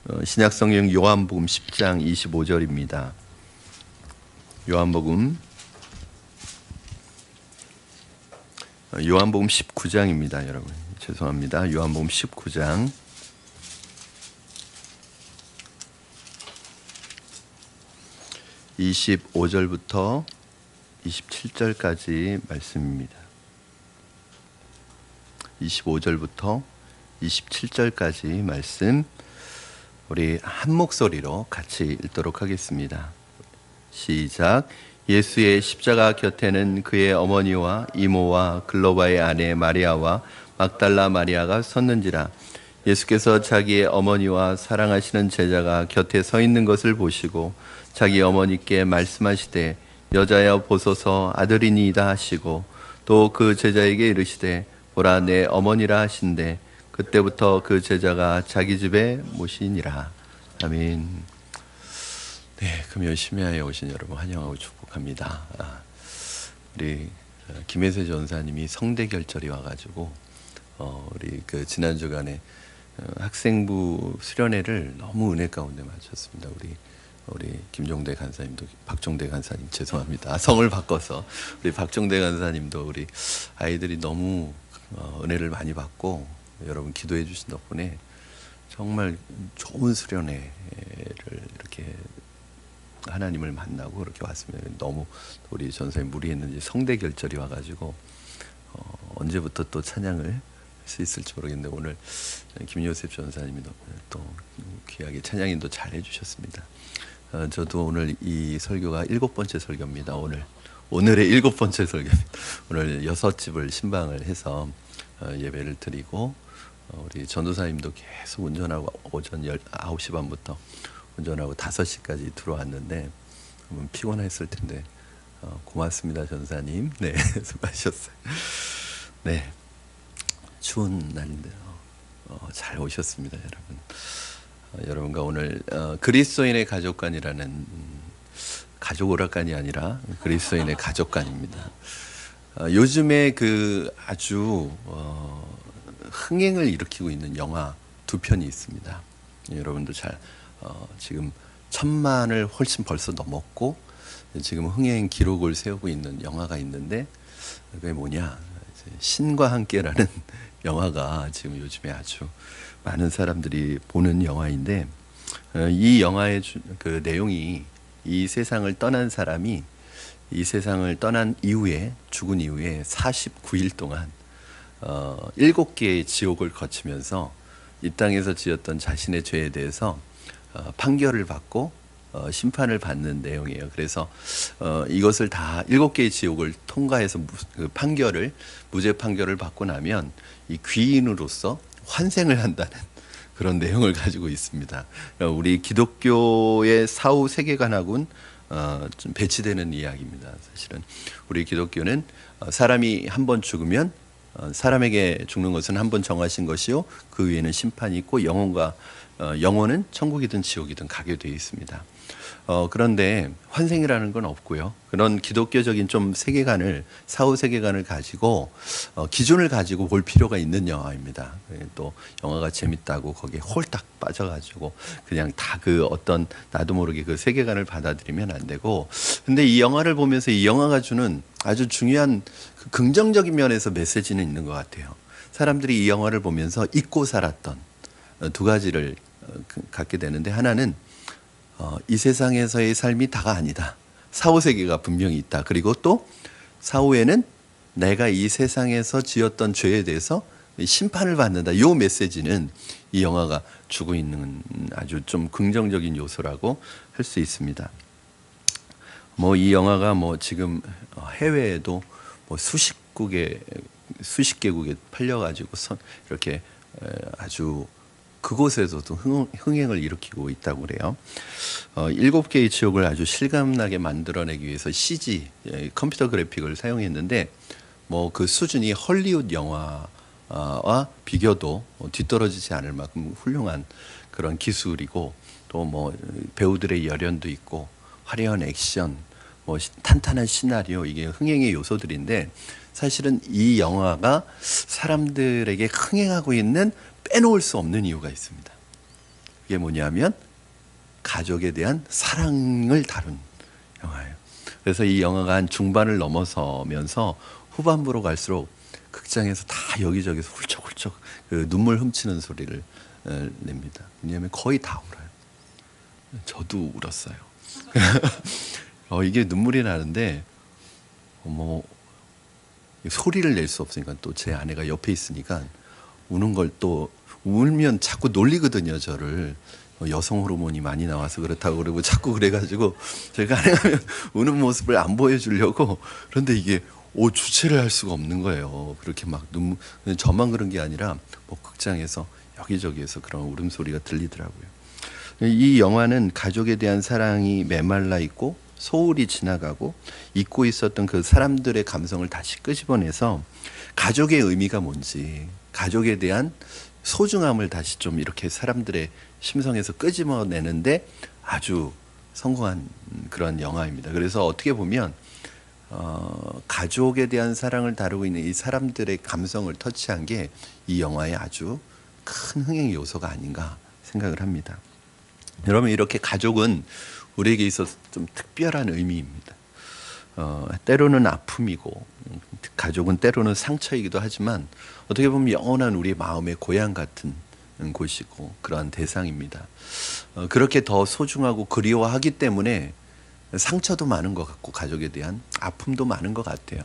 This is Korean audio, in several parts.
신약성경 요한복음 10장 25절입니다. 요한복음 19장입니다. 여러분 죄송합니다. 요한복음 19장 25절부터 27절까지 말씀입니다. 25절부터 27절까지 말씀 우리 한 목소리로 같이 읽도록 하겠습니다. 시작. 예수의 십자가 곁에는 그의 어머니와 이모와 글로바의 아내 마리아와 막달라 마리아가 섰는지라. 예수께서 자기의 어머니와 사랑하시는 제자가 곁에 서 있는 것을 보시고 자기 어머니께 말씀하시되 여자여 보소서 아들이니이다 하시고 또 그 제자에게 이르시되 보라 내 어머니라 하신대 그때부터 그 제자가 자기 집에 모시니라. 아멘. 네, 금요 심야에 오신 여러분 환영하고 축복합니다. 우리 김혜세 전사님이 성대결절이 와가지고 우리 그 지난 주간에 학생부 수련회를 너무 은혜 가운데 마쳤습니다. 우리 김종대 간사님도 박종대 간사님 죄송합니다. 성을 바꿔서 우리 박종대 간사님도 우리 아이들이 너무 은혜를 많이 받고 여러분 기도해 주신 덕분에 정말 좋은 수련회를 이렇게 하나님을 만나고 그렇게 왔습니다. 너무 우리 전사님 무리했는지 성대결절이 와가지고 언제부터 또 찬양을 할 수 있을지 모르겠는데 오늘 김요셉 전사님이 또 귀하게 찬양인도 잘 해주셨습니다. 저도 오늘 이 설교가 7번째 설교입니다. 오늘의 7번째 설교입니다. 오늘 6집을 신방을 해서 예배를 드리고 우리 전도사님도 계속 운전하고 오전 9시 반부터 운전하고 5시까지 들어왔는데 피곤했을 텐데 고맙습니다 전사님. 네 수고하셨어요. 네 추운 날인데요 잘 오셨습니다 여러분. 여러분과 오늘 그리스도인의 가족관이라는 가족 오락관이 아니라 그리스도인의 가족관입니다. 요즘에 그 아주 흥행을 일으키고 있는 영화 2편이 있습니다. 여러분도 잘 지금 1000만을 훨씬 벌써 넘었고 지금 흥행 기록을 세우고 있는 영화가 있는데 그게 뭐냐 신과 함께라는 영화가 지금 요즘에 아주 많은 사람들이 보는 영화인데 이 영화의 그 내용이 이 세상을 떠난 사람이 이 세상을 떠난 이후에 죽은 이후에 49일 동안 7개의 지옥을 거치면서 이 땅에서 지었던 자신의 죄에 대해서 판결을 받고 심판을 받는 내용이에요. 그래서 이것을 다 7개의 지옥을 통과해서 그 무죄 판결을 받고 나면 이 귀인으로서 환생을 한다는 그런 내용을 가지고 있습니다. 우리 기독교의 사후 세계관하고는 좀 배치되는 이야기입니다. 사실은 우리 기독교는 사람이 한 번 죽으면 사람에게 죽는 것은 한 번 정하신 것이요 그 위에는 심판이 있고 영혼은 천국이든 지옥이든 가게 되어 있습니다. 그런데 환생이라는 건 없고요. 그런 기독교적인 좀 세계관을 사후 세계관을 가지고 기준을 가지고 볼 필요가 있는 영화입니다. 또 영화가 재밌다고 거기에 홀딱 빠져가지고 그냥 다 그 어떤 나도 모르게 그 세계관을 받아들이면 안 되고 근데 이 영화를 보면서 이 영화가 주는 아주 중요한 그 긍정적인 면에서 메시지는 있는 것 같아요. 사람들이 이 영화를 보면서 잊고 살았던 두 가지를 갖게 되는데 하나는 이 세상에서의 삶이 다가 아니다. 사후세계가 분명히 있다. 그리고 또 사후에는 내가 이 세상에서 지었던 죄에 대해서 심판을 받는다. 이 메시지는 이 영화가 주고 있는 아주 좀 긍정적인 요소라고 할 수 있습니다. 이 영화가 지금 해외에도 수십 개국에 팔려가지고 이렇게 아주 그곳에서도 흥행을 일으키고 있다고 그래요. 7개의 지옥을 아주 실감나게 만들어내기 위해서 CG, 컴퓨터 그래픽을 사용했는데 그 수준이 헐리우드 영화와 비교도 뒤떨어지지 않을 만큼 훌륭한 그런 기술이고 또 배우들의 열연도 있고 화려한 액션, 탄탄한 시나리오 이게 흥행의 요소들인데 사실은 이 영화가 사람들에게 흥행하고 있는 빼놓을 수 없는 이유가 있습니다. 이게 뭐냐면 가족에 대한 사랑을 다룬 영화예요. 그래서 이 영화가 한 중반을 넘어서면서 후반부로 갈수록 극장에서 다 여기저기서 훌쩍훌쩍 그 눈물 훔치는 소리를 냅니다. 왜냐하면 거의 다 울어요. 저도 울었어요. 이게 눈물이 나는데 뭐 소리를 낼 수 없으니까, 또 제 아내가 옆에 있으니까 우는 걸 또 울면 자꾸 놀리거든요, 저를. 여성 호르몬이 많이 나와서 그렇다고 그러고 자꾸 그래가지고 제가 가능하면 우는 모습을 안 보여주려고. 그런데 이게 주체를 할 수가 없는 거예요. 그렇게 막 눈물, 저만 그런 게 아니라 뭐 극장에서 여기저기에서 그런 울음소리가 들리더라고요. 이 영화는 가족에 대한 사랑이 메말라 있고 소울이 지나가고 잊고 있었던 그 사람들의 감성을 다시 끄집어내서 가족의 의미가 뭔지, 가족에 대한 소중함을 다시 좀 이렇게 사람들의 심성에서 끄집어내는데 아주 성공한 그런 영화입니다. 그래서 어떻게 보면 가족에 대한 사랑을 다루고 있는 이 사람들의 감성을 터치한 게 이 영화의 아주 큰 흥행 요소가 아닌가 생각을 합니다. 여러분, 이렇게 가족은 우리에게 있어서 좀 특별한 의미입니다. 때로는 아픔이고, 가족은 때로는 상처이기도 하지만 어떻게 보면 영원한 우리 마음의 고향 같은 곳이고 그러한 대상입니다. 그렇게 더 소중하고 그리워하기 때문에 상처도 많은 것 같고 가족에 대한 아픔도 많은 것 같아요.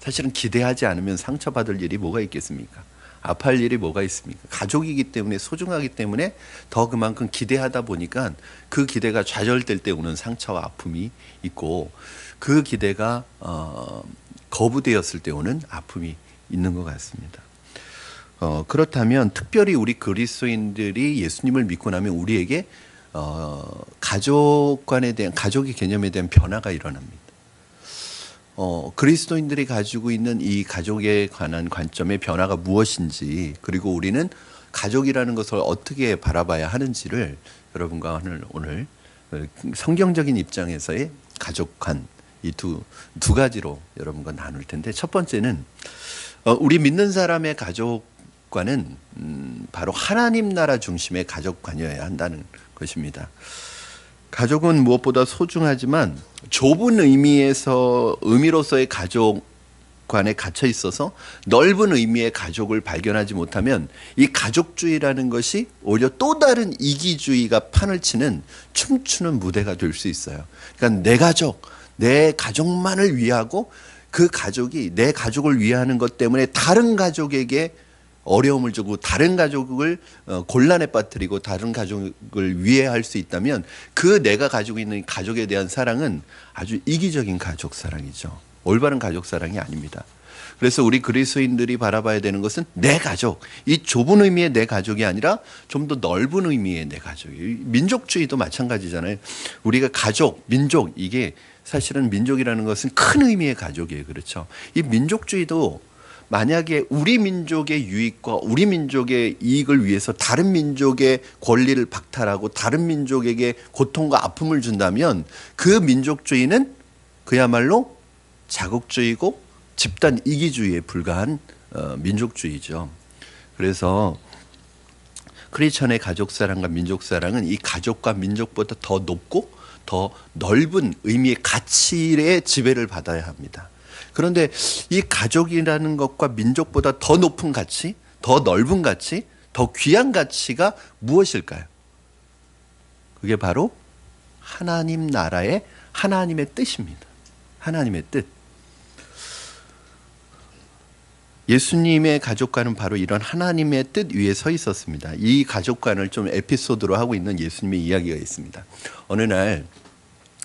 사실은 기대하지 않으면 상처받을 일이 뭐가 있겠습니까? 아파할 일이 뭐가 있습니까? 가족이기 때문에, 소중하기 때문에 더 그만큼 기대하다 보니까 그 기대가 좌절될 때 오는 상처와 아픔이 있고, 그 기대가 거부되었을 때 오는 아픔이 있는 것 같습니다. 그렇다면 특별히 우리 그리스도인들이 예수님을 믿고 나면 우리에게 가족관에 대한, 가족의 개념에 대한 변화가 일어납니다. 그리스도인들이 가지고 있는 이 가족에 관한 관점의 변화가 무엇인지, 그리고 우리는 가족이라는 것을 어떻게 바라봐야 하는지를 여러분과 오늘 성경적인 입장에서의 가족관, 이 두 가지로 여러분과 나눌 텐데, 첫 번째는 우리 믿는 사람의 가족관은 바로 하나님 나라 중심의 가족관이어야 한다는 것입니다. 가족은 무엇보다 소중하지만 좁은 의미로서의 가족관에 갇혀 있어서 넓은 의미의 가족을 발견하지 못하면 이 가족주의라는 것이 오히려 또 다른 이기주의가 판을 치는 춤추는 무대가 될 수 있어요. 그러니까 내 가족만을 위하고, 그 가족이 내 가족을 위하는 것 때문에 다른 가족에게 어려움을 주고 다른 가족을 곤란에 빠뜨리고 다른 가족을 위해할 수 있다면, 그 내가 가지고 있는 가족에 대한 사랑은 아주 이기적인 가족 사랑이죠. 올바른 가족 사랑이 아닙니다. 그래서 우리 그리스도인들이 바라봐야 되는 것은 내 가족, 이 좁은 의미의 내 가족이 아니라 좀 더 넓은 의미의 내 가족. 민족주의도 마찬가지잖아요. 우리가 가족, 민족, 이게 사실은 민족이라는 것은 큰 의미의 가족이에요. 그렇죠? 이 민족주의도 만약에 우리 민족의 유익과 우리 민족의 이익을 위해서 다른 민족의 권리를 박탈하고 다른 민족에게 고통과 아픔을 준다면, 그 민족주의는 그야말로 자국주의고 집단 이기주의에 불과한 민족주의죠. 그래서 크리스천의 가족사랑과 민족사랑은 이 가족과 민족보다 더 높고 더 넓은 의미의 가치의 지배를 받아야 합니다. 그런데 이 가족이라는 것과 민족보다 더 높은 가치, 더 넓은 가치, 더 귀한 가치가 무엇일까요? 그게 바로 하나님 나라의 하나님의 뜻입니다. 하나님의 뜻. 예수님의 가족관은 바로 이런 하나님의 뜻 위에 서 있었습니다. 이 가족관을 좀 에피소드로 하고 있는 예수님의 이야기가 있습니다. 어느 날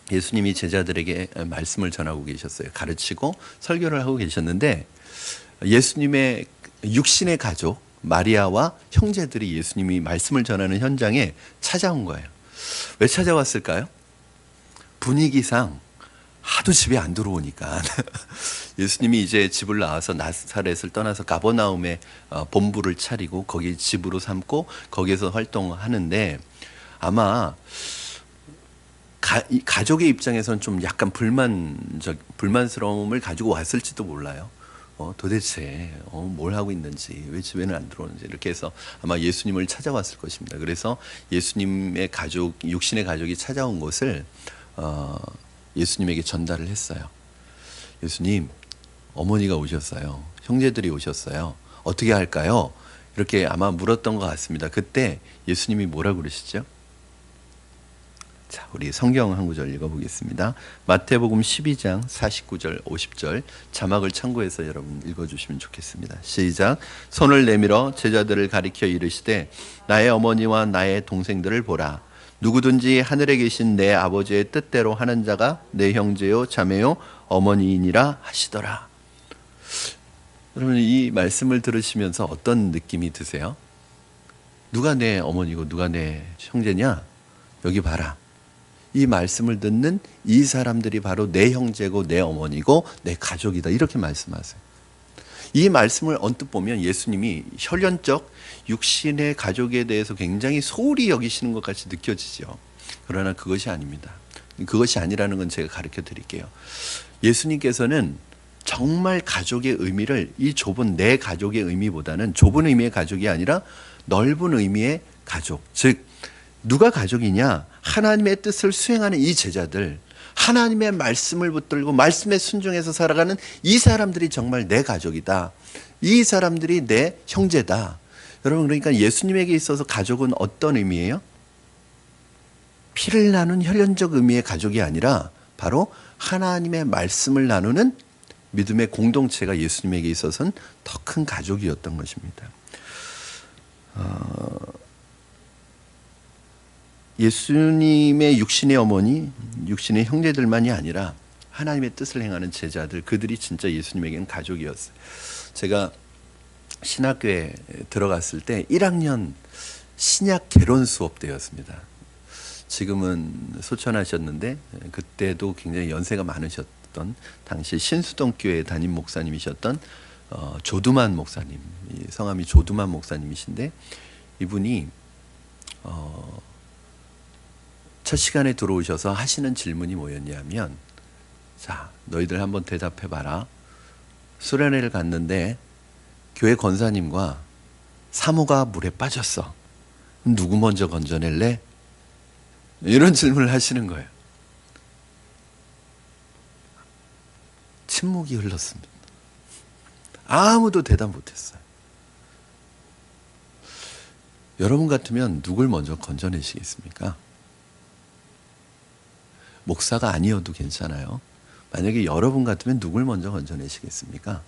예수님이 제자들에게 말씀을 전하고 계셨어요. 가르치고 설교를 하고 계셨는데, 예수님의 육신의 가족 마리아와 형제들이 예수님이 말씀을 전하는 현장에 찾아온 거예요. 왜 찾아왔을까요? 분위기상 하도 집에 안 들어오니까 예수님이 이제 집을 나와서 나사렛을 떠나서 가버나움에 본부를 차리고 거기 집으로 삼고 거기에서 활동하는데, 아마 가족의 입장에서는 좀 약간 불만스러움을 가지고 왔을지도 몰라요. 도대체 뭘 하고 있는지, 왜 집에는 안 들어오는지, 이렇게 해서 아마 예수님을 찾아왔을 것입니다. 그래서 예수님의 가족, 육신의 가족이 찾아온 것을 예수님에게 전달을 했어요. 예수님, 어머니가 오셨어요. 형제들이 오셨어요. 어떻게 할까요? 이렇게 아마 물었던 것 같습니다. 그때 예수님이 뭐라고 그러시죠? 자, 우리 성경 한 구절 읽어보겠습니다. 마태복음 12장 49절 50절 자막을 참고해서 여러분 읽어주시면 좋겠습니다. 시작. 손을 내밀어 제자들을 가리켜 이르시되 나의 어머니와 나의 동생들을 보라. 누구든지 하늘에 계신 내 아버지의 뜻대로 하는 자가 내 형제요 자매요 어머니이니라 하시더라. 여러분, 이 말씀을 들으시면서 어떤 느낌이 드세요? 누가 내 어머니고 누가 내 형제냐? 여기 봐라. 이 말씀을 듣는 이 사람들이 바로 내 형제고 내 어머니고 내 가족이다, 이렇게 말씀하세요. 이 말씀을 언뜻 보면 예수님이 혈연적 육신의 가족에 대해서 굉장히 소홀히 여기시는 것 같이 느껴지죠. 그러나 그것이 아닙니다. 그것이 아니라는 건 제가 가르쳐 드릴게요. 예수님께서는 정말 가족의 의미를 이 좁은 내 가족의 의미보다는 좁은 의미의 가족이 아니라 넓은 의미의 가족, 즉 누가 가족이냐? 하나님의 뜻을 수행하는 이 제자들, 하나님의 말씀을 붙들고 말씀에 순종해서 살아가는 이 사람들이 정말 내 가족이다. 이 사람들이 내 형제다. 여러분, 그러니까 예수님에게 있어서 가족은 어떤 의미예요? 피를 나눈 혈연적 의미의 가족이 아니라 바로 하나님의 말씀을 나누는 믿음의 공동체가 예수님에게 있어서는 더 큰 가족이었던 것입니다. 예수님의 육신의 어머니, 육신의 형제들만이 아니라 하나님의 뜻을 행하는 제자들, 그들이 진짜 예수님에게는 가족이었어요. 제가 신학교에 들어갔을 때 1학년 신약 개론 수업 때였습니다. 지금은 소천하셨는데 그때도 굉장히 연세가 많으셨던 당시 신수동 교회 담임 목사님이셨던 조두만 목사님, 성함이 조두만 목사님이신데 이분이 첫 시간에 들어오셔서 하시는 질문이 뭐였냐면, 자, 너희들 한번 대답해봐라. 수련회를 갔는데 교회 권사님과 사모가 물에 빠졌어. 누구 먼저 건져낼래? 이런 질문을 하시는 거예요. 침묵이 흘렀습니다. 아무도 대답 못했어요. 여러분 같으면 누굴 먼저 건져내시겠습니까? 목사가 아니어도 괜찮아요. 만약에 여러분 같으면 누굴 먼저 건져내시겠습니까?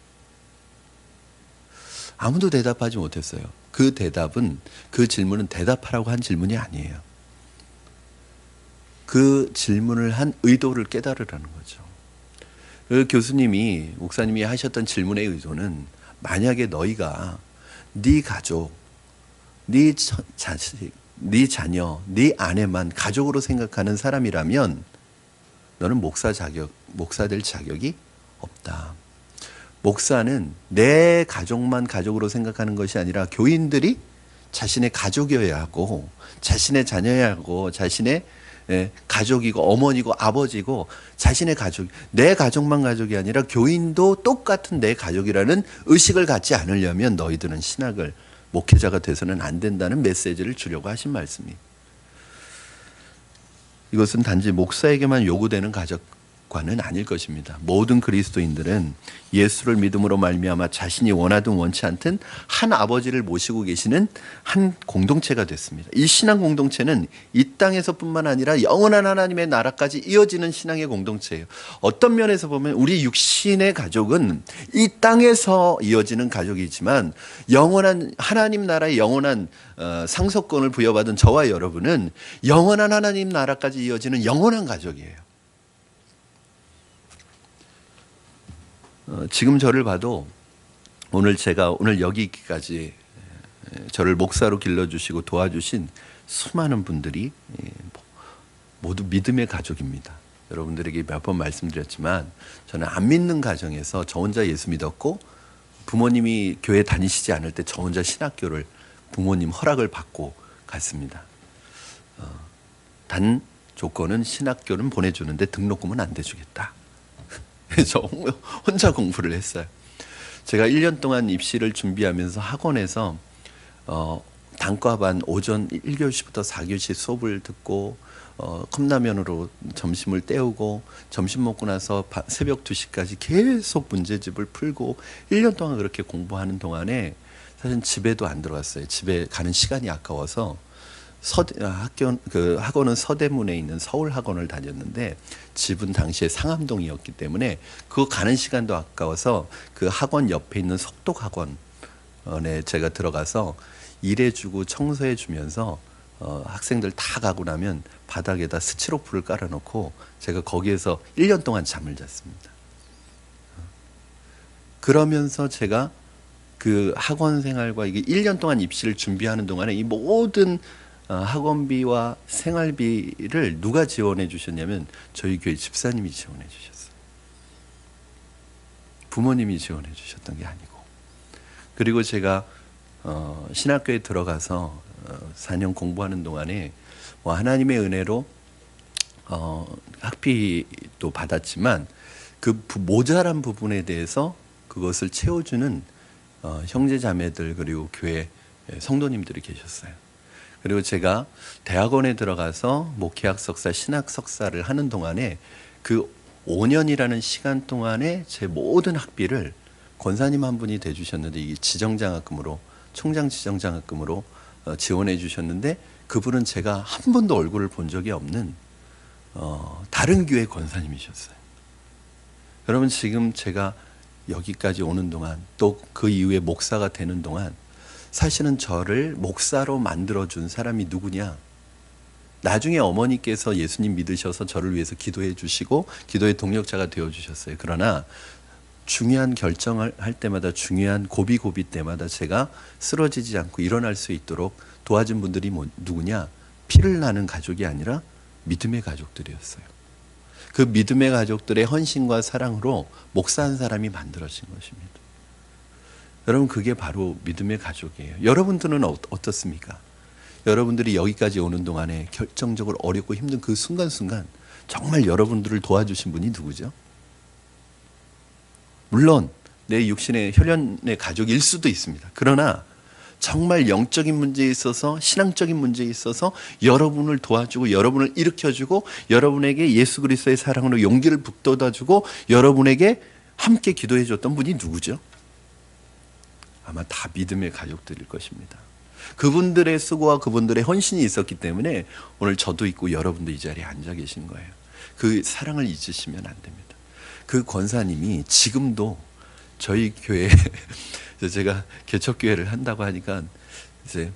아무도 대답하지 못했어요. 그 대답은, 그 질문은 대답하라고 한 질문이 아니에요. 그 질문을 한 의도를 깨달으라는 거죠. 그 교수님이, 목사님이 하셨던 질문의 의도는, 만약에 너희가 네 가족, 네 자식, 네 자녀, 네 아내만 가족으로 생각하는 사람이라면 너는 목사 될 자격이 없다. 목사는 내 가족만 가족으로 생각하는 것이 아니라 교인들이 자신의 가족이어야 하고, 자신의 자녀여야 하고, 자신의 가족이고 어머니고 아버지고 자신의 가족, 내 가족만 가족이 아니라 교인도 똑같은 내 가족이라는 의식을 갖지 않으려면 너희들은 신학을, 목회자가 돼서는 안 된다는 메시지를 주려고 하신 말씀이에요. 이것은 단지 목사에게만 요구되는 가족관은 아닐 것입니다. 모든 그리스도인들은 예수를 믿음으로 말미암아 자신이 원하든 원치 않든 한 아버지를 모시고 계시는 한 공동체가 됐습니다. 이 신앙 공동체는 이 땅에서뿐만 아니라 영원한 하나님의 나라까지 이어지는 신앙의 공동체예요. 어떤 면에서 보면 우리 육신의 가족은 이 땅에서 이어지는 가족이지만 영원한 하나님 나라의 영원한 상속권을 부여받은 저와 여러분은 영원한 하나님 나라까지 이어지는 영원한 가족이에요. 지금 저를 봐도 오늘 여기까지 저를 목사로 길러주시고 도와주신 수많은 분들이 모두 믿음의 가족입니다. 여러분들에게 몇 번 말씀드렸지만 저는 안 믿는 가정에서 저 혼자 예수 믿었고, 부모님이 교회 다니시지 않을 때 저 혼자 신학교를 부모님 허락을 받고 갔습니다. 단 조건은 신학교는 보내주는데 등록금은 안 대주겠다. 저 혼자 공부를 했어요. 제가 1년 동안 입시를 준비하면서 학원에서 단과반 오전 1교시부터 4교시 수업을 듣고 컵라면으로 점심을 때우고 점심 먹고 나서 새벽 2시까지 계속 문제집을 풀고 1년 동안 그렇게 공부하는 동안에 사실 집에도 안 들어갔어요. 집에 가는 시간이 아까워서 학원은 서대문에 있는 서울 학원을 다녔는데 집은 당시에 상암동이었기 때문에 그거 가는 시간도 아까워서 그 학원 옆에 있는 속독학원에 제가 들어가서 일해주고 청소해주면서 학생들 다 가고 나면 바닥에다 스티로폼을 깔아놓고 제가 거기에서 1년 동안 잠을 잤습니다. 그러면서 제가 그 학원 생활과 이게 1년 동안 입시를 준비하는 동안에 이 모든 학원비와 생활비를 누가 지원해 주셨냐면 저희 교회 집사님이 지원해 주셨어요. 부모님이 지원해 주셨던 게 아니고. 그리고 제가 신학교에 들어가서 4년 공부하는 동안에 하나님의 은혜로 학비도 받았지만 그 모자란 부분에 대해서 그것을 채워주는 형제 자매들 그리고 교회 성도님들이 계셨어요. 그리고 제가 대학원에 들어가서 목회학 석사, 신학 석사를 하는 동안에 그 5년이라는 시간 동안에 제 모든 학비를 권사님 한 분이 대주셨는데 이게 지정장학금으로 총장 지정장학금으로 지원해 주셨는데 그분은 제가 한 번도 얼굴을 본 적이 없는 다른 교회 권사님이셨어요. 여러분 지금 제가 여기까지 오는 동안 또 그 이후에 목사가 되는 동안 사실은 저를 목사로 만들어준 사람이 누구냐? 나중에 어머니께서 예수님 믿으셔서 저를 위해서 기도해 주시고 기도의 동력자가 되어 주셨어요. 그러나 중요한 결정을 할 때마다 중요한 고비 때마다 제가 쓰러지지 않고 일어날 수 있도록 도와준 분들이 누구냐? 피를 나는 가족이 아니라 믿음의 가족들이었어요. 그 믿음의 가족들의 헌신과 사랑으로 목사 한 사람이 만들어진 것입니다. 여러분 그게 바로 믿음의 가족이에요. 여러분들은 어떻습니까? 여러분들이 여기까지 오는 동안에 결정적으로 어렵고 힘든 그 순간순간 정말 여러분들을 도와주신 분이 누구죠? 물론 내 육신의 혈연의 가족일 수도 있습니다. 그러나 정말 영적인 문제에 있어서 신앙적인 문제에 있어서 여러분을 도와주고 여러분을 일으켜주고 여러분에게 예수 그리스도의 사랑으로 용기를 북돋아주고 여러분에게 함께 기도해 줬던 분이 누구죠? 아마 다 믿음의 가족들일 것입니다. 그분들의 수고와 그분들의 헌신이 있었기 때문에 오늘 저도 있고 여러분도 이 자리에 앉아 계신 거예요. 그 사랑을 잊으시면 안 됩니다. 그 권사님이 지금도 저희 교회에 제가 개척교회를 한다고 하니까 이제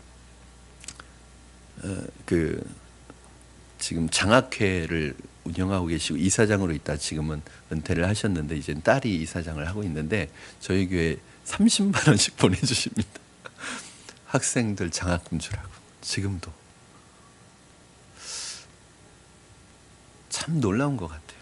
지금 장학회를 운영하고 계시고 이사장으로 있다 지금은 은퇴를 하셨는데 이제 딸이 이사장을 하고 있는데 저희 교회 30만 원씩 보내주십니다. 학생들 장학금 주라고. 지금도 참 놀라운 것 같아요.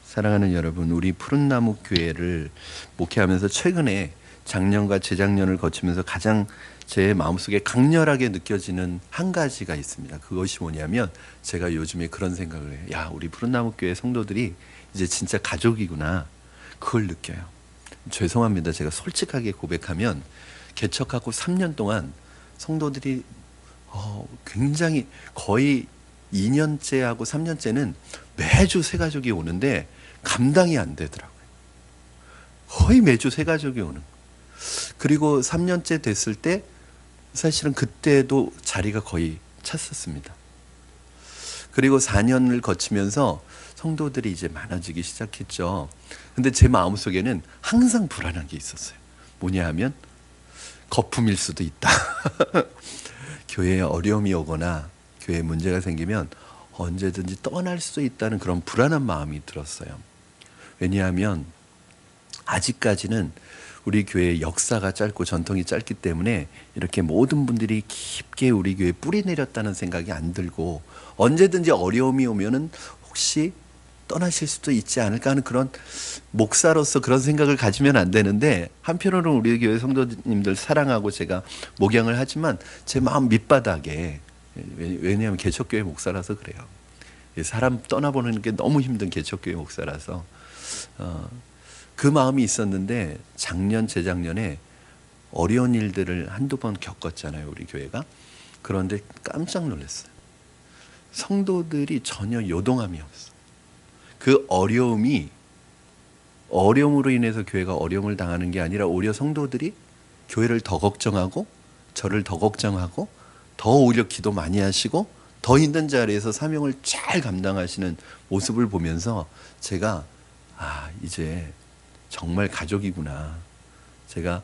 사랑하는 여러분, 우리 푸른나무 교회를 목회하면서 최근에 작년과 재작년을 거치면서 가장 제 마음속에 강렬하게 느껴지는 한 가지가 있습니다. 그것이 뭐냐면 제가 요즘에 그런 생각을 해요. 야, 우리 푸른나무 교회 성도들이 이제 진짜 가족이구나. 그걸 느껴요. 죄송합니다. 제가 솔직하게 고백하면 개척하고 3년 동안 성도들이 굉장히 거의 2년째하고 3년째는 매주 새 가족이 오는데 감당이 안 되더라고요. 거의 매주 새 가족이 오는. 그리고 3년째 됐을 때 사실은 그때도 자리가 거의 찼었습니다. 그리고 4년을 거치면서 성도들이 이제 많아지기 시작했죠. 근데 제 마음속에는 항상 불안한 게 있었어요. 뭐냐 하면 거품일 수도 있다. 교회에 어려움이 오거나 교회에 문제가 생기면 언제든지 떠날 수 있다는 그런 불안한 마음이 들었어요. 왜냐하면 아직까지는 우리 교회의 역사가 짧고 전통이 짧기 때문에 이렇게 모든 분들이 깊게 우리 교회에 뿌리 내렸다는 생각이 안 들고 언제든지 어려움이 오면은 혹시 떠나실 수도 있지 않을까 하는 그런 목사로서 그런 생각을 가지면 안 되는데 한편으로는 우리 교회 성도님들 사랑하고 제가 목양을 하지만 제 마음 밑바닥에 왜냐하면 개척교회 목사라서 그래요. 사람 떠나보는 게 너무 힘든 개척교회 목사라서 그 마음이 있었는데 작년 재작년에 어려운 일들을 한두 번 겪었잖아요, 우리 교회가. 그런데 깜짝 놀랐어요. 성도들이 전혀 요동함이 없어. 그 어려움으로 인해서 교회가 어려움을 당하는 게 아니라 오히려 성도들이 교회를 더 걱정하고 저를 더 걱정하고 더 오히려 기도 많이 하시고 더 힘든 자리에서 사명을 잘 감당하시는 모습을 보면서 제가 이제 정말 가족이구나. 제가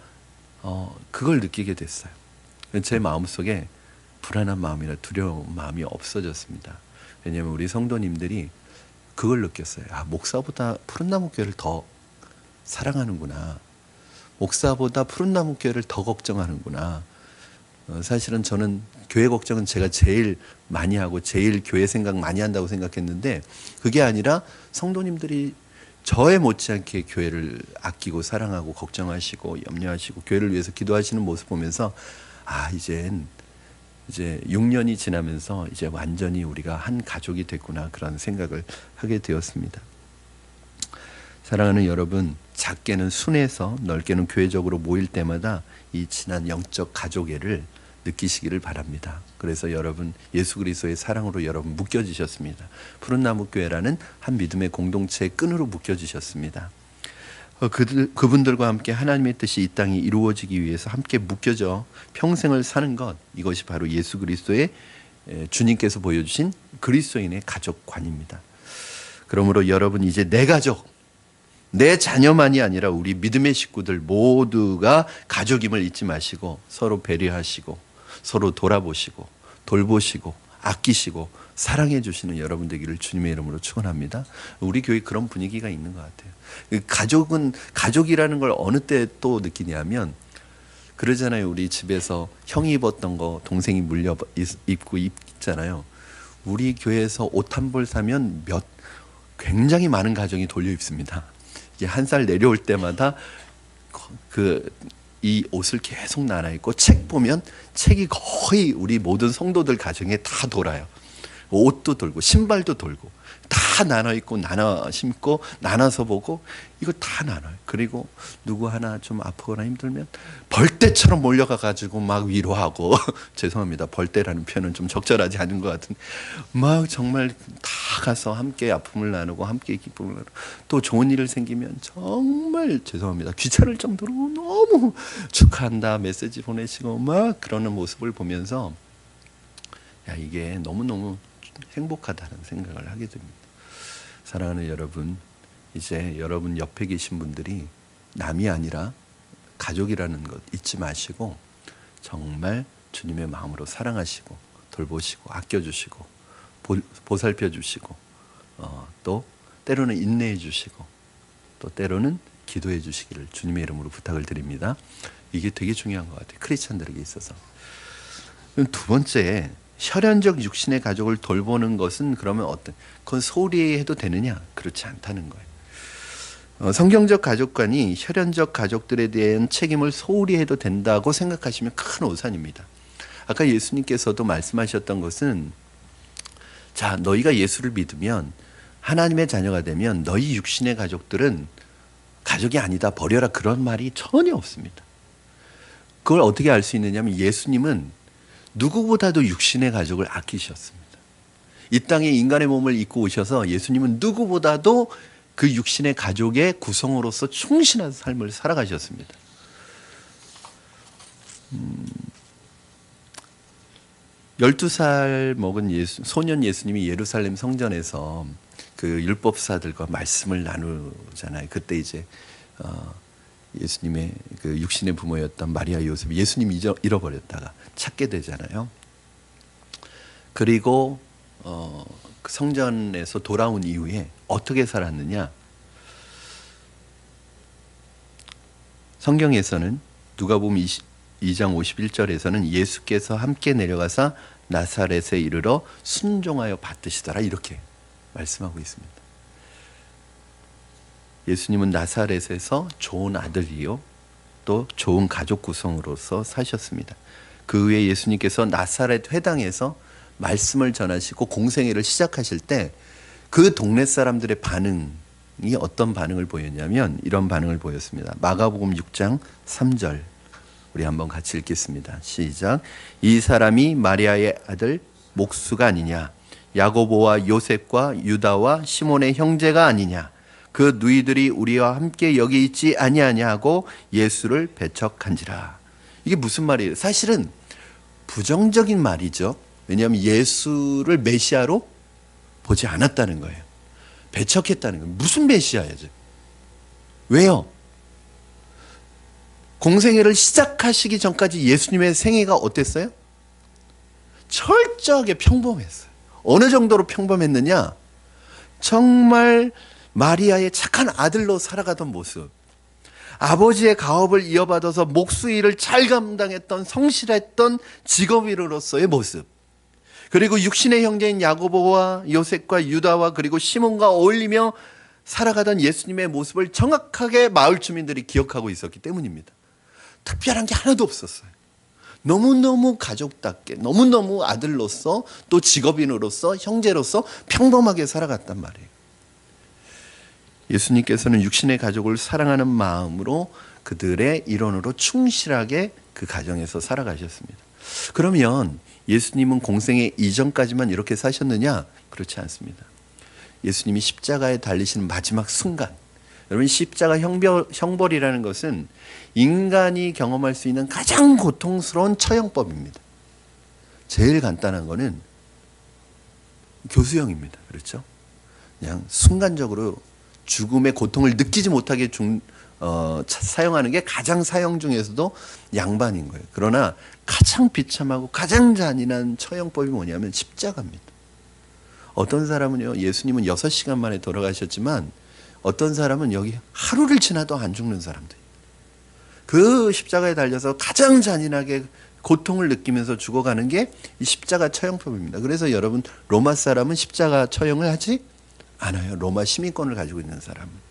그걸 느끼게 됐어요. 제 마음속에 불안한 마음이나 두려운 마음이 없어졌습니다. 왜냐하면 우리 성도님들이 그걸 느꼈어요. 목사보다 푸른나무 교회를 더 사랑하는구나. 목사보다 푸른나무 교회를 더 걱정하는구나. 사실은 저는 교회 걱정은 제가 제일 많이 하고 제일 교회 생각 많이 한다고 생각했는데 그게 아니라 성도님들이 저에 못지않게 교회를 아끼고 사랑하고 걱정하시고 염려하시고 교회를 위해서 기도하시는 모습 보면서 이제 6년이 지나면서 이제 완전히 우리가 한 가족이 됐구나 그런 생각을 하게 되었습니다. 사랑하는 여러분, 작게는 순회해서 넓게는 교회적으로 모일 때마다 이 진한 영적 가족애를 느끼시기를 바랍니다. 그래서 여러분 예수 그리스도의 사랑으로 여러분 묶여지셨습니다. 푸른나무 교회라는 한 믿음의 공동체의 끈으로 묶여지셨습니다. 그분들과 함께 하나님의 뜻이 이 땅에 이루어지기 위해서 함께 묶여져 평생을 사는 것, 이것이 바로 예수 그리스도의 주님께서 보여주신 그리스도인의 가족관입니다. 그러므로 여러분 이제 내 가족, 내 자녀만이 아니라 우리 믿음의 식구들 모두가 가족임을 잊지 마시고 서로 배려하시고 서로 돌아보시고 돌보시고 아끼시고 사랑해 주시는 여러분 되기를 주님의 이름으로 축원합니다. 우리 교회 그런 분위기가 있는 것 같아요. 가족이라는 걸 어느 때 또 느끼냐면 그러잖아요. 우리 집에서 형이 입었던 거 동생이 물려 입고 입잖아요. 우리 교회에서 옷 한 벌 사면 굉장히 많은 가정이 돌려 입습니다. 이게 한 살 내려올 때마다 이 옷을 계속 나눠 입고 책 보면 책이 거의 우리 모든 성도들 가정에 다 돌아요. 옷도 돌고 신발도 돌고 다 나눠 입고 나눠 신고 나눠서 보고 이거 다 나눠요. 그리고 누구 하나 좀 아프거나 힘들면 벌떼처럼 몰려가 가지고 막 위로하고 죄송합니다. 벌떼라는 표현은 좀 적절하지 않은 것 같은데 막 정말 다 가서 함께 아픔을 나누고 함께 기쁨을 나누고 또 좋은 일을 생기면 정말 죄송합니다. 귀찮을 정도로 너무 축하한다 메시지 보내시고 막 그러는 모습을 보면서 이게 너무너무 행복하다는 생각을 하게 됩니다. 사랑하는 여러분, 이제 여러분 옆에 계신 분들이 남이 아니라 가족이라는 것 잊지 마시고 정말 주님의 마음으로 사랑하시고 돌보시고 아껴주시고 보살펴 주시고 또 때로는 인내해 주시고 또 때로는 기도해 주시기를 주님의 이름으로 부탁을 드립니다. 이게 되게 중요한 것 같아요. 크리스찬들에게 있어서. 두 번째, 혈연적 육신의 가족을 돌보는 것은 그러면 그건 소홀히 해도 되느냐? 그렇지 않다는 거예요. 성경적 가족관이 혈연적 가족들에 대한 책임을 소홀히 해도 된다고 생각하시면 큰 오산입니다. 아까 예수님께서도 말씀하셨던 것은 자, 너희가 예수를 믿으면 하나님의 자녀가 되면 너희 육신의 가족들은 가족이 아니다 버려라 그런 말이 전혀 없습니다. 그걸 어떻게 알 수 있느냐 하면 예수님은 누구보다도 육신의 가족을 아끼셨습니다. 이 땅에 인간의 몸을 입고 오셔서 예수님은 누구보다도 그 육신의 가족의 구성으로서 충실한 삶을 살아가셨습니다. 12살 먹은 소년 예수님이 예루살렘 성전에서 그 율법사들과 말씀을 나누잖아요. 그때 이제 예수님의 그 육신의 부모였던 마리아 요셉이 예수님 잃어버렸다가 찾게 되잖아요. 그리고 그 성전에서 돌아온 이후에 어떻게 살았느냐? 성경에서는 누가복음 2장 51절에서는 예수께서 함께 내려가사 나사렛에 이르러 순종하여 받드시더라 이렇게 말씀하고 있습니다. 예수님은 나사렛에서 좋은 아들이요 또 좋은 가족 구성으로서 사셨습니다. 그 후에 예수님께서 나사렛 회당에서 말씀을 전하시고 공생애를 시작하실 때 그 동네 사람들의 반응 어떤 반응을 보였냐면 이런 반응을 보였습니다. 마가복음 6장 3절 우리 한번 같이 읽겠습니다. 시작. 이 사람이 마리아의 아들 목수가 아니냐, 야고보와 요셉과 유다와 시몬의 형제가 아니냐, 그 누이들이 우리와 함께 여기 있지 아니하냐 하고 예수를 배척한지라. 이게 무슨 말이에요? 사실은 부정적인 말이죠. 왜냐하면 예수를 메시아로 보지 않았다는 거예요. 배척했다는 거예요. 무슨 메시아야죠? 왜요? 공생애를 시작하시기 전까지 예수님의 생애가 어땠어요? 철저하게 평범했어요. 어느 정도로 평범했느냐? 정말 마리아의 착한 아들로 살아가던 모습, 아버지의 가업을 이어받아서 목수 일을 잘 감당했던 성실했던 직업인으로서의 모습, 그리고 육신의 형제인 야고보와 요셉과 유다와 그리고 시몬과 어울리며 살아가던 예수님의 모습을 정확하게 마을 주민들이 기억하고 있었기 때문입니다. 특별한 게 하나도 없었어요. 너무너무 가족답게, 너무너무 아들로서 또 직업인으로서 형제로서 평범하게 살아갔단 말이에요. 예수님께서는 육신의 가족을 사랑하는 마음으로 그들의 일원으로 충실하게 그 가정에서 살아가셨습니다. 그러면 예수님은 공생애 이전까지만 이렇게 사셨느냐? 그렇지 않습니다. 예수님이 십자가에 달리시는 마지막 순간, 여러분 십자가 형벌이라는 것은 인간이 경험할 수 있는 가장 고통스러운 처형법입니다. 제일 간단한 거는 교수형입니다. 그렇죠? 그냥 순간적으로 죽음의 고통을 느끼지 못하게 사용하는 게 가장 사형 중에서도 양반인 거예요. 그러나 가장 비참하고 가장 잔인한 처형법이 뭐냐면 십자가입니다. 어떤 사람은요, 예수님은 6시간 만에 돌아가셨지만 어떤 사람은 여기 하루를 지나도 안 죽는 사람들, 그 십자가에 달려서 가장 잔인하게 고통을 느끼면서 죽어가는 게 이 십자가 처형법입니다. 그래서 여러분, 로마 사람은 십자가 처형을 하지 않아요. 로마 시민권을 가지고 있는 사람은.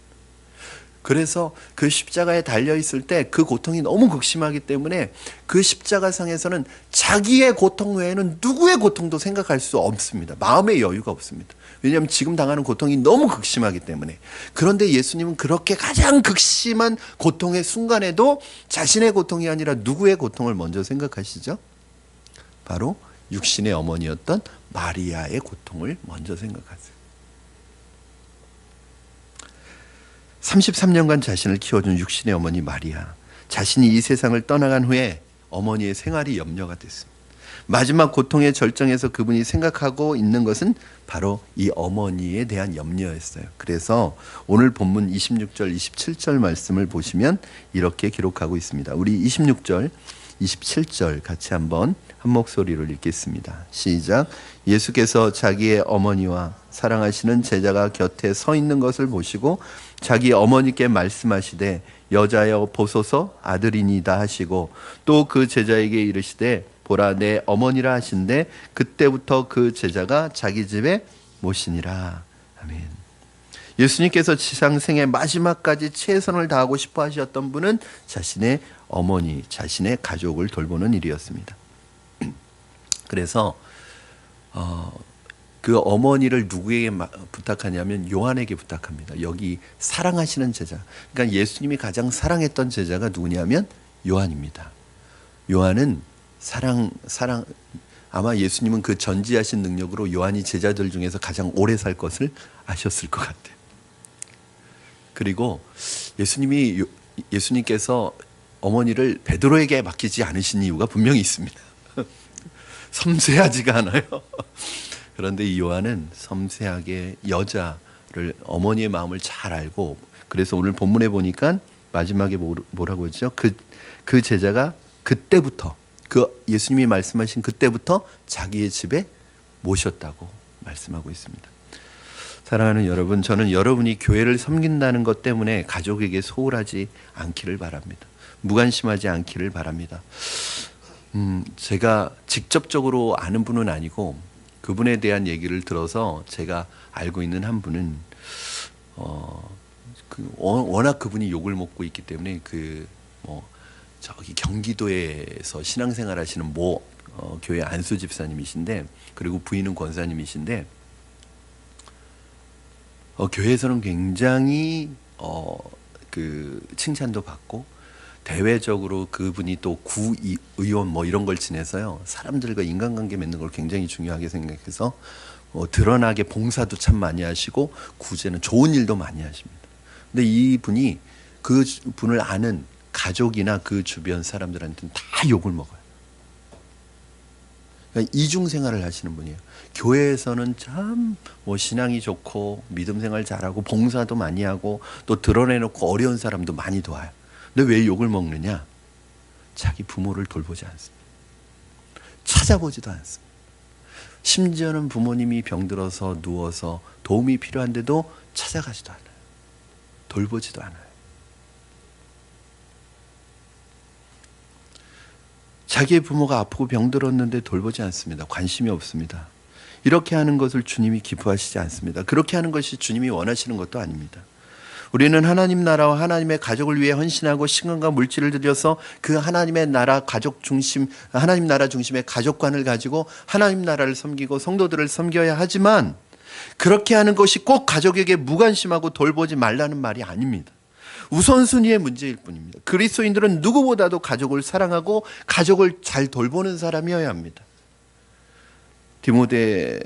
그래서 그 십자가에 달려있을 때 그 고통이 너무 극심하기 때문에 그 십자가상에서는 자기의 고통 외에는 누구의 고통도 생각할 수 없습니다. 마음의 여유가 없습니다. 왜냐하면 지금 당하는 고통이 너무 극심하기 때문에. 그런데 예수님은 그렇게 가장 극심한 고통의 순간에도 자신의 고통이 아니라 누구의 고통을 먼저 생각하시죠? 바로 육신의 어머니였던 마리아의 고통을 먼저 생각하세요. 33년간 자신을 키워준 육신의 어머니 마리아, 자신이 이 세상을 떠나간 후에 어머니의 생활이 염려가 됐습니다. 마지막 고통의 절정에서 그분이 생각하고 있는 것은 바로 이 어머니에 대한 염려였어요. 그래서 오늘 본문 26절, 27절 말씀을 보시면 이렇게 기록하고 있습니다. 우리 26절, 27절 같이 한번 한 목소리로 읽겠습니다. 시작. 예수께서 자기의 어머니와 사랑하시는 제자가 곁에 서 있는 것을 보시고 자기 어머니께 말씀하시되 여자여 보소서 아들이니다 하시고 또 그 제자에게 이르시되 보라 내 어머니라 하신데 그때부터 그 제자가 자기 집에 모시니라. 아멘. 예수님께서 지상생의 마지막까지 최선을 다하고 싶어 하셨던 분은 자신의 어머니, 자신의 가족을 돌보는 일이었습니다. 그래서 그 어머니를 누구에게 부탁하냐면 요한에게 부탁합니다. 여기 사랑하시는 제자. 그러니까 예수님이 가장 사랑했던 제자가 누구냐면 요한입니다. 요한은 아마 예수님은 그 전지하신 능력으로 요한이 제자들 중에서 가장 오래 살 것을 아셨을 것 같아요. 그리고 예수님께서 어머니를 베드로에게 맡기지 않으신 이유가 분명히 있습니다. 섬세하지가 않아요. 그런데 이 요한은 섬세하게 여자를, 어머니의 마음을 잘 알고, 그래서 오늘 본문에 보니까 마지막에 뭐라고 했죠? 그 제자가 그때부터, 그 예수님이 말씀하신 그때부터 자기의 집에 모셨다고 말씀하고 있습니다. 사랑하는 여러분, 저는 여러분이 교회를 섬긴다는 것 때문에 가족에게 소홀하지 않기를 바랍니다. 무관심하지 않기를 바랍니다. 제가 직접적으로 아는 분은 아니고 그분에 대한 얘기를 들어서 제가 알고 있는 한 분은 워낙 그분이 욕을 먹고 있기 때문에 저기 경기도에서 신앙생활 하시는 교회 안수 집사님이신데, 그리고 부인은 권사님이신데, 교회에서는 굉장히 칭찬도 받고 대외적으로 그분이 또 구의원 뭐 이런 걸 지내서요, 사람들과 인간관계 맺는 걸 굉장히 중요하게 생각해서 드러나게 봉사도 참 많이 하시고 구제는 좋은 일도 많이 하십니다. 근데 이분이 그 분을 아는 가족이나 그 주변 사람들한테는 다 욕을 먹어요. 그러니까 이중생활을 하시는 분이에요. 교회에서는 참 신앙이 좋고 믿음 생활 잘하고 봉사도 많이 하고 또 드러내놓고 어려운 사람도 많이 도와요. 근데 왜 욕을 먹느냐? 자기 부모를 돌보지 않습니다. 찾아보지도 않습니다. 심지어는 부모님이 병들어서 누워서 도움이 필요한데도 찾아가지도 않아요. 돌보지도 않아요. 자기의 부모가 아프고 병들었는데 돌보지 않습니다. 관심이 없습니다. 이렇게 하는 것을 주님이 기뻐하시지 않습니다. 그렇게 하는 것이 주님이 원하시는 것도 아닙니다. 우리는 하나님 나라와 하나님의 가족을 위해 헌신하고 시간과 물질을 들여서 그 하나님의 나라 가족 중심, 하나님 나라 중심의 가족관을 가지고 하나님 나라를 섬기고 성도들을 섬겨야 하지만, 그렇게 하는 것이 꼭 가족에게 무관심하고 돌보지 말라는 말이 아닙니다. 우선순위의 문제일 뿐입니다. 그리스도인들은 누구보다도 가족을 사랑하고 가족을 잘 돌보는 사람이어야 합니다. 디모데에게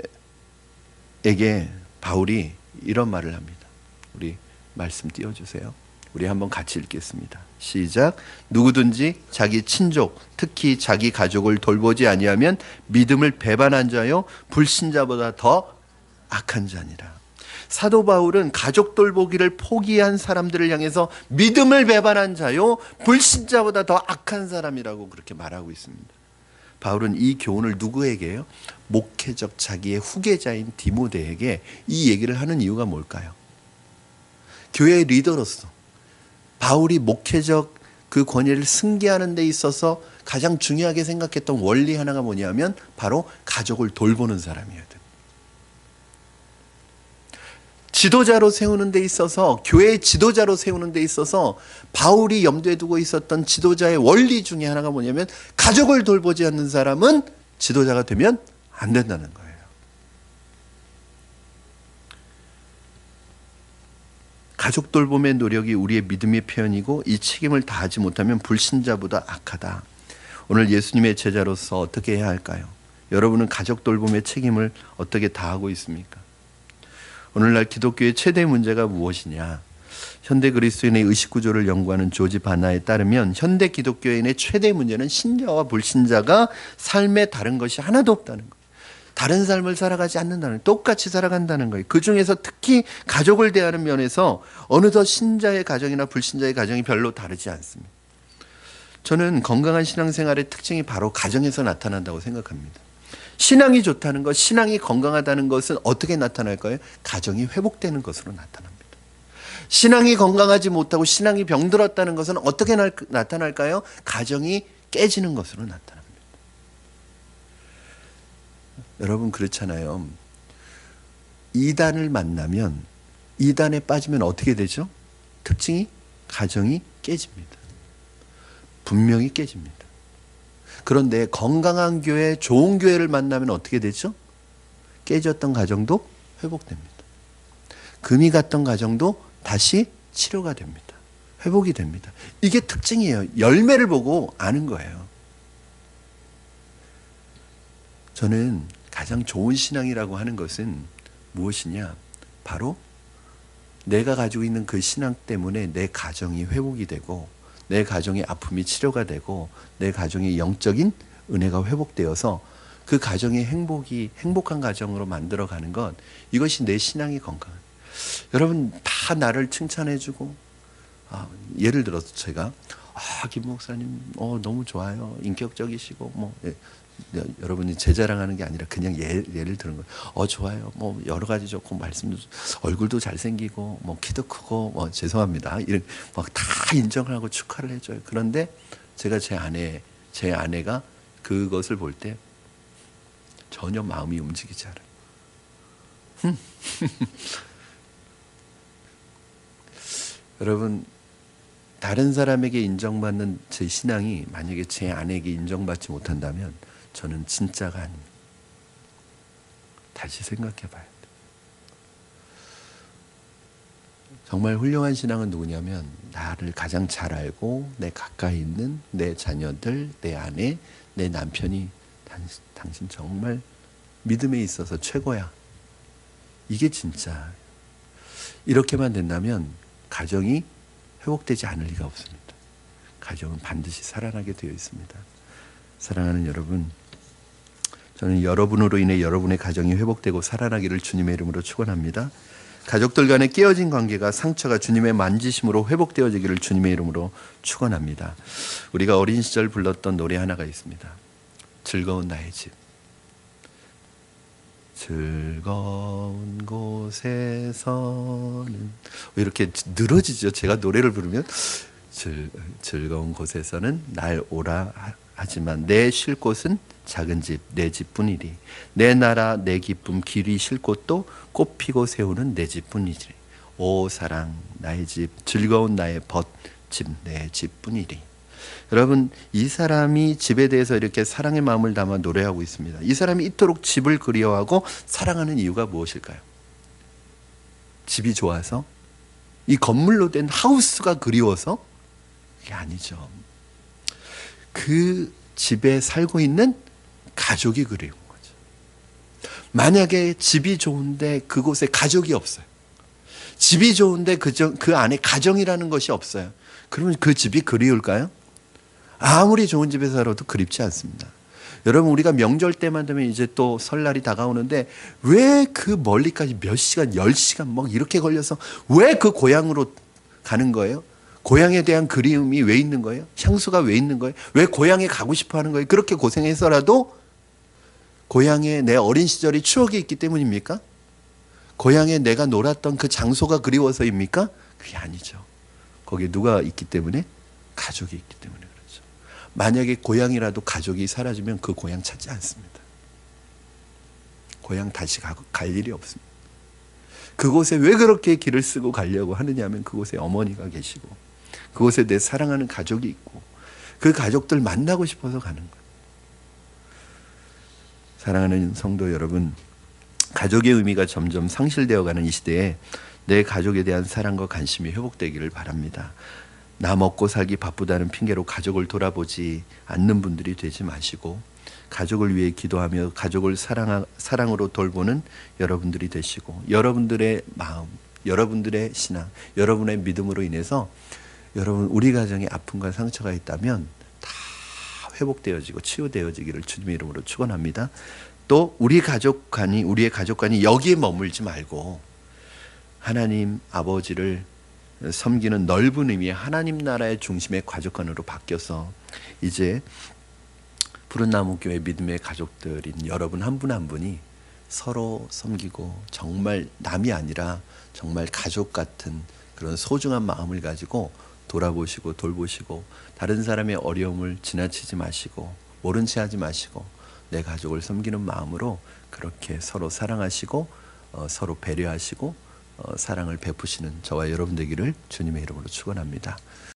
바울이 이런 말을 합니다. 우리 말씀 띄워주세요. 우리 한번 같이 읽겠습니다. 시작. 누구든지 자기 친족, 특히 자기 가족을 돌보지 아니하면 믿음을 배반한 자요 불신자보다 더 악한 자니라. 사도 바울은 가족 돌보기를 포기한 사람들을 향해서 믿음을 배반한 자요 불신자보다 더 악한 사람이라고 그렇게 말하고 있습니다. 바울은 이 교훈을 누구에게요? 목회적 자기의 후계자인 디모데에게 이 얘기를 하는 이유가 뭘까요? 교회의 리더로서 바울이 목회적 그 권위를 승계하는 데 있어서 가장 중요하게 생각했던 원리 하나가 뭐냐면 바로 가족을 돌보는 사람이어야 됩니다. 지도자로 세우는 데 있어서, 교회의 지도자로 세우는 데 있어서 바울이 염두에 두고 있었던 지도자의 원리 중에 하나가 뭐냐면 가족을 돌보지 않는 사람은 지도자가 되면 안 된다는 거예요. 가족 돌봄의 노력이 우리의 믿음의 표현이고 이 책임을 다하지 못하면 불신자보다 악하다. 오늘 예수님의 제자로서 어떻게 해야 할까요? 여러분은 가족 돌봄의 책임을 어떻게 다하고 있습니까? 오늘날 기독교의 최대 문제가 무엇이냐? 현대 그리스도인의 의식구조를 연구하는 조지 바나에 따르면 현대 기독교인의 최대 문제는 신자와 불신자가 삶에 다른 것이 하나도 없다는 거예요. 다른 삶을 살아가지 않는다는 거예요. 똑같이 살아간다는 거예요. 그중에서 특히 가족을 대하는 면에서 어느덧 신자의 가정이나 불신자의 가정이 별로 다르지 않습니다. 저는 건강한 신앙생활의 특징이 바로 가정에서 나타난다고 생각합니다. 신앙이 좋다는 것, 신앙이 건강하다는 것은 어떻게 나타날까요? 가정이 회복되는 것으로 나타납니다. 신앙이 건강하지 못하고 신앙이 병들었다는 것은 어떻게 나타날까요? 가정이 깨지는 것으로 나타납니다. 여러분 그렇잖아요. 이단을 만나면, 이단에 빠지면 어떻게 되죠? 특징이 가정이 깨집니다. 분명히 깨집니다. 그런데 건강한 교회, 좋은 교회를 만나면 어떻게 되죠? 깨졌던 가정도 회복됩니다. 금이 갔던 가정도 다시 치료가 됩니다. 회복이 됩니다. 이게 특징이에요. 열매를 보고 아는 거예요. 저는 가장 좋은 신앙이라고 하는 것은 무엇이냐? 바로 내가 가지고 있는 그 신앙 때문에 내 가정이 회복이 되고 내 가정의 아픔이 치료가 되고 내 가정의 영적인 은혜가 회복되어서 그 가정의 행복한 가정으로 만들어가는 것, 이것이 내 신앙이 건강한. 여러분 다 나를 칭찬해주고, 예를 들어서 제가 김 목사님 너무 좋아요, 인격적이시고 여러분이 제 자랑하는 게 아니라 그냥 예를 드는 거예요. 좋아요. 여러 가지 좋고 말씀도 얼굴도 잘생기고 키도 크고 죄송합니다. 이런 다 인정하고 축하를 해줘요. 그런데 제가 제 아내가 그것을 볼 때 전혀 마음이 움직이지 않아요. 여러분 다른 사람에게 인정받는 제 신앙이 만약에 제 아내에게 인정받지 못한다면 저는 진짜가 아닙니다. 다시 생각해 봐야 돼요. 정말 훌륭한 신앙은 누구냐면 나를 가장 잘 알고 내 가까이 있는 내 자녀들, 내 아내, 내 남편이 당신 정말 믿음에 있어서 최고야. 이게 진짜. 이렇게만 된다면 가정이 회복되지 않을 리가 없습니다. 가정은 반드시 살아나게 되어 있습니다. 사랑하는 여러분, 저는 여러분으로 인해 여러분의 가정이 회복되고 살아나기를 주님의 이름으로 축원합니다. 가족들 간의 깨어진 관계가 상처가 주님의 만지심으로 회복되어지기를 주님의 이름으로 축원합니다. 우리가 어린 시절 불렀던 노래 하나가 있습니다. 즐거운 나의 집. 즐거운 곳에서는 왜 이렇게 늘어지죠? 제가 노래를 부르면 즐거운 곳에서는 날 오라 하지만 내 쉴 곳은 작은 집, 내 집뿐이리. 내 나라, 내 기쁨, 길이 쉴 곳도 꽃피고 세우는 내 집뿐이리. 오 사랑, 나의 집, 즐거운 나의 집, 내 집뿐이리. 여러분, 이 사람이 집에 대해서 이렇게 사랑의 마음을 담아 노래하고 있습니다. 이 사람이 이토록 집을 그리워하고 사랑하는 이유가 무엇일까요? 집이 좋아서? 이 건물로 된 하우스가 그리워서? 그게 아니죠. 그 집에 살고 있는 가족이 그리운 거죠. 만약에 집이 좋은데 그곳에 가족이 없어요. 집이 좋은데 그 안에 가정이라는 것이 없어요. 그러면 그 집이 그리울까요? 아무리 좋은 집에 살아도 그립지 않습니다. 여러분, 우리가 명절 때만 되면 이제 또 설날이 다가오는데 왜 그 멀리까지 몇 시간, 10시간 뭐 이렇게 걸려서 왜 그 고향으로 가는 거예요? 고향에 대한 그리움이 왜 있는 거예요? 향수가 왜 있는 거예요? 왜 고향에 가고 싶어 하는 거예요? 그렇게 고생해서라도 고향에 내 어린 시절이 추억이 있기 때문입니까? 고향에 내가 놀았던 그 장소가 그리워서입니까? 그게 아니죠. 거기에 누가 있기 때문에? 가족이 있기 때문에 그렇죠. 만약에 고향이라도 가족이 사라지면 그 고향 찾지 않습니다. 고향 다시 갈 일이 없습니다. 그곳에 왜 그렇게 길을 쓰고 가려고 하느냐 하면 그곳에 어머니가 계시고 그곳에 내 사랑하는 가족이 있고 그 가족들 만나고 싶어서 가는 거예요. 사랑하는 성도 여러분, 가족의 의미가 점점 상실되어가는 이 시대에 내 가족에 대한 사랑과 관심이 회복되기를 바랍니다. 나 먹고 살기 바쁘다는 핑계로 가족을 돌아보지 않는 분들이 되지 마시고 가족을 위해 기도하며 가족을 사랑으로 돌보는 여러분들이 되시고 여러분들의 마음, 여러분들의 신앙, 여러분의 믿음으로 인해서 여러분 우리 가정에 아픔과 상처가 있다면 다 회복되어지고 치유되어지기를 주님의 이름으로 축원합니다. 또 우리의 가족관이 여기에 머물지 말고 하나님 아버지를 섬기는 넓은 의미의 하나님 나라의 중심의 가족관으로 바뀌어서 이제 푸른나무교회 믿음의 가족들인 여러분 한 분 한 분이 서로 섬기고 정말 남이 아니라 정말 가족 같은 그런 소중한 마음을 가지고 돌아보시고 돌보시고 다른 사람의 어려움을 지나치지 마시고 모른 채 하지 마시고 내 가족을 섬기는 마음으로 그렇게 서로 사랑하시고 서로 배려하시고 사랑을 베푸시는 저와 여러분 되기를 주님의 이름으로 축원합니다.